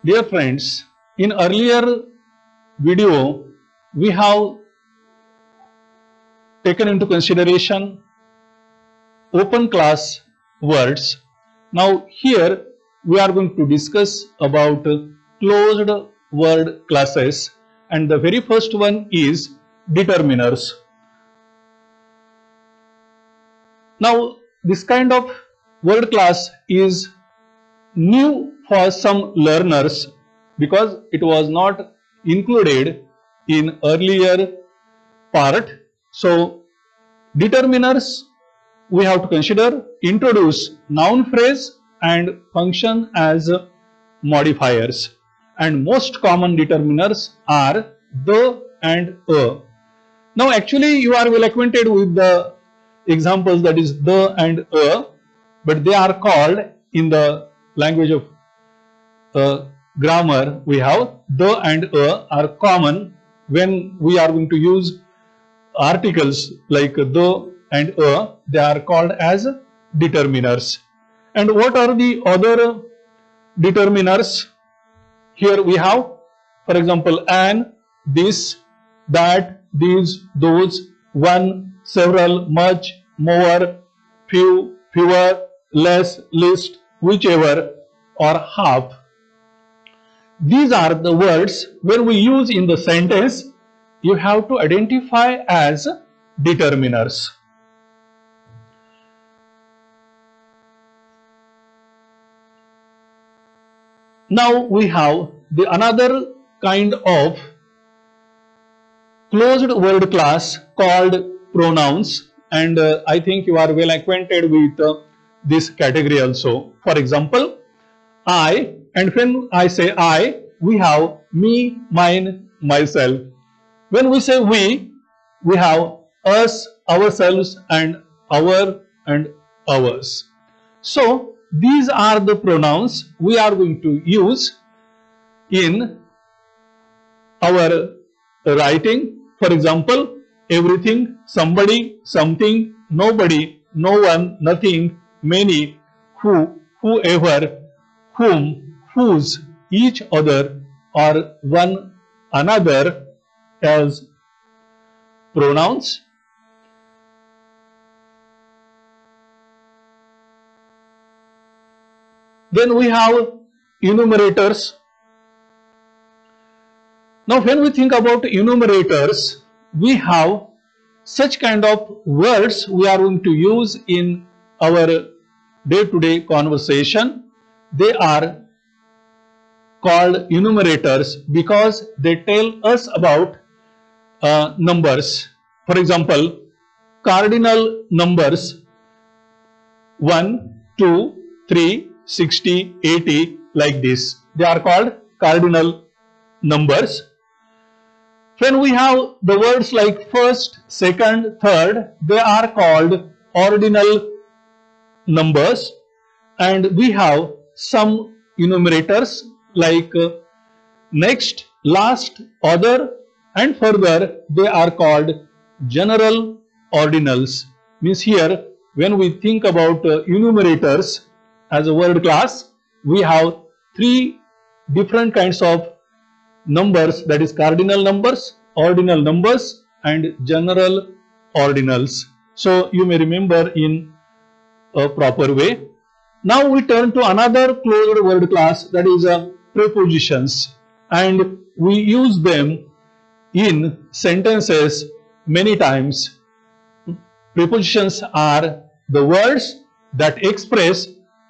Dear friends, in earlier video, we have taken into consideration open class words. Now here we are going to discuss about closed word classes, and the very first one is determiners. Now this kind of word class is new for some learners because it was not included in earlier part. So determiners we have to consider introduce noun phrase and function as modifiers, and most common determiners are the and a. Now actually you are well acquainted with the examples, that is the and a, but they are called in the language of grammar. We have the and a are common when we are going to use articles like the and a. They are called as determiners. And what are the other determiners? Here we have, for example, an, this, that, these, those, one, several, much, more, few, fewer, less, least, whichever, or half. These are the words when we use in the sentence, you have to identify as determiners. Now we have the another kind of closed word class called pronouns, and I think you are well acquainted with this category also. For example, I, and when I say I, we have me, mine, myself. When we say we have us, ourselves, and our and ours. So these are the pronouns we are going to use in our writing. For example, everything, somebody, something, nobody, no one, nothing, many, who, whoever, whom, whose, each other, or one another as pronouns. Then we have enumerators. Now when we think about enumerators, we have such kind of words we are going to use in our day-to-day conversation. They are called enumerators because they tell us about numbers. For example, cardinal numbers 1, 2, 3, 60, 80, like this. They are called cardinal numbers. When we have the words like first, second, third, they are called ordinal numbers. And we have some enumerators like next, last, other, and further. They are called general ordinals. Means here when we think about enumerators as a word class, we have three different kinds of numbers, that is cardinal numbers, ordinal numbers, and general ordinals. So you may remember in a proper way. Now we turn to another closed word class, that is prepositions, and we use them in sentences many times. Prepositions are the words that express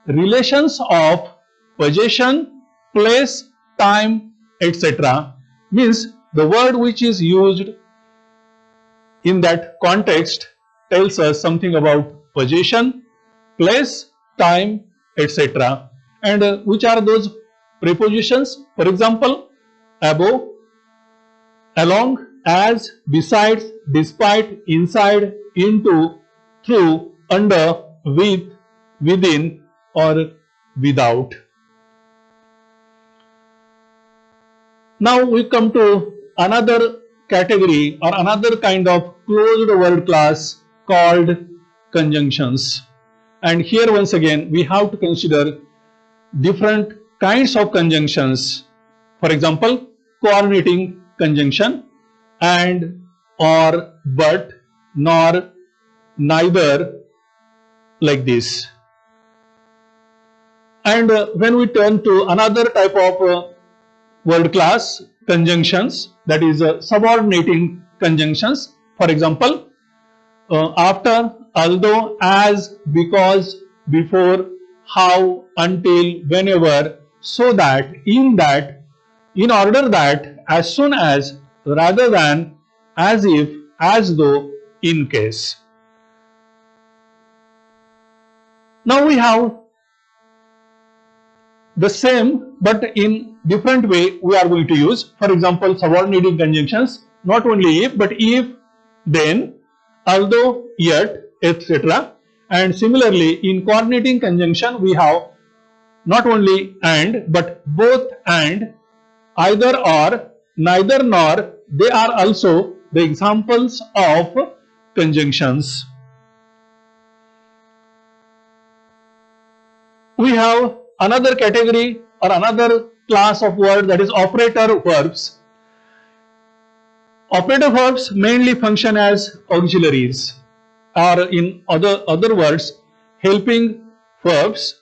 relations of possession, place, time, etc. Means the word which is used in that context tells us something about possession, place, time, etc. And which are those prepositions? For example, above, along, as, besides, despite, inside, into, through, under, with, within, or without. Now we come to another category or another kind of closed word class called conjunctions. And here once again we have to consider different kinds of conjunctions. For example, coordinating conjunction, and, or, but, nor, neither, like this. And when we turn to another type of word class, conjunctions, that is subordinating conjunctions. For example, after, although, as, because, before, how, until, whenever, so that, in order that, as soon as, rather than, as if, as though, in case. Now we have the same but in different way we are going to use. For example, subordinating conjunctions, not only if, but if, then, although, yet, etc. And similarly, in coordinating conjunction, we have not only and, but both and, either or, neither nor. They are also the examples of conjunctions. We have another category or another class of words, that is operator verbs. Operator verbs mainly function as auxiliaries, or in other words, helping verbs.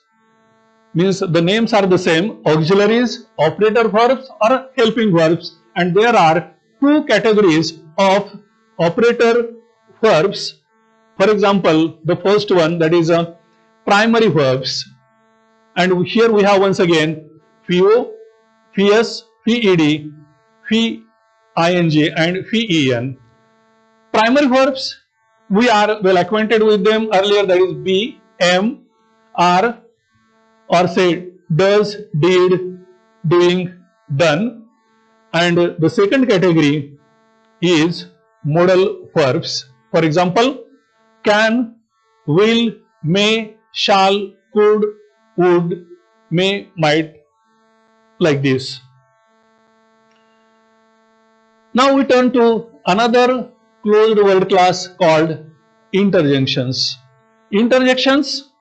Means the names are the same, auxiliaries, operator verbs, or helping verbs, and there are two categories of operator verbs. For example, the first one, that is primary verbs, and here we have once again FEO, FES, FED, FEING, and FEN. Primary verbs, we are well acquainted with them earlier, that is be, am, are, or say does, did, doing, done. And the second category is modal verbs. For example, can, will, may, shall, could, would, may, might, like this. Now we turn to another closed word class called interjections. Interjections,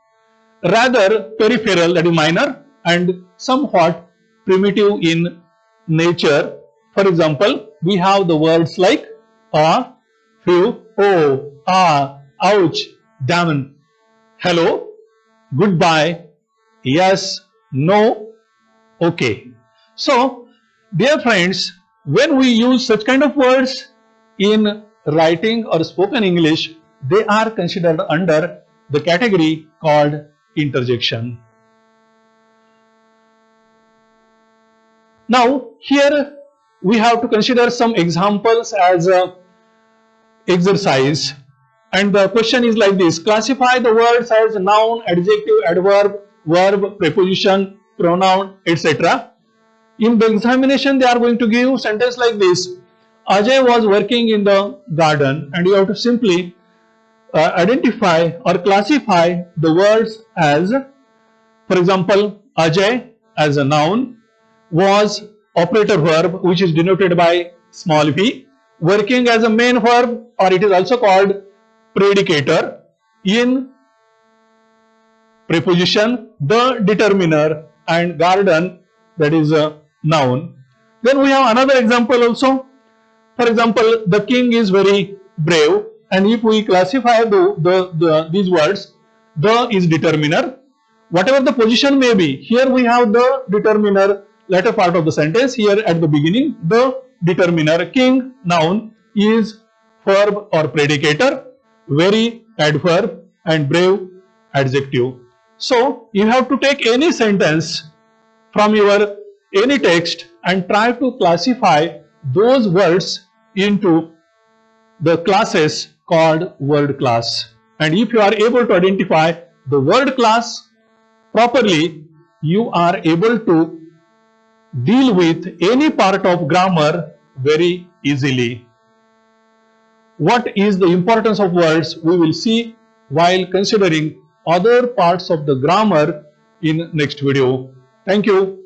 rather peripheral, that is minor, and somewhat primitive in nature. For example, we have the words like a, few, oh, ah, ouch, damn, hello, goodbye, yes, no, okay. So, dear friends, when we use such kind of words in writing or spoken English, they are considered under the category called interjection. Now, here we have to consider some examples as a exercise, and the question is like this: classify the words as noun, adjective, adverb, verb, preposition, pronoun, etc. In the examination, they are going to give sentence like this: Ajay was working in the garden, and you have to simply identify or classify the words as, for example, Ajay as a noun, was operator verb which is denoted by small v, working as a main verb, or it is also called predicator, in preposition, the determiner, and garden, that is a noun. Then we have another example also. For example, the king is very brave, and if we classify these words, the is determiner, whatever the position may be. Here we have the determiner, latter part of the sentence. Here at the beginning, the determiner, king, noun, is verb or predicator, very, adverb, and brave, adjective. So you have to take any sentence from your any text and try to classify those words into the classes called word class. And if you are able to identify the word class properly, you are able to deal with any part of grammar very easily. What is the importance of words, we will see while considering other parts of the grammar in next video. Thank you.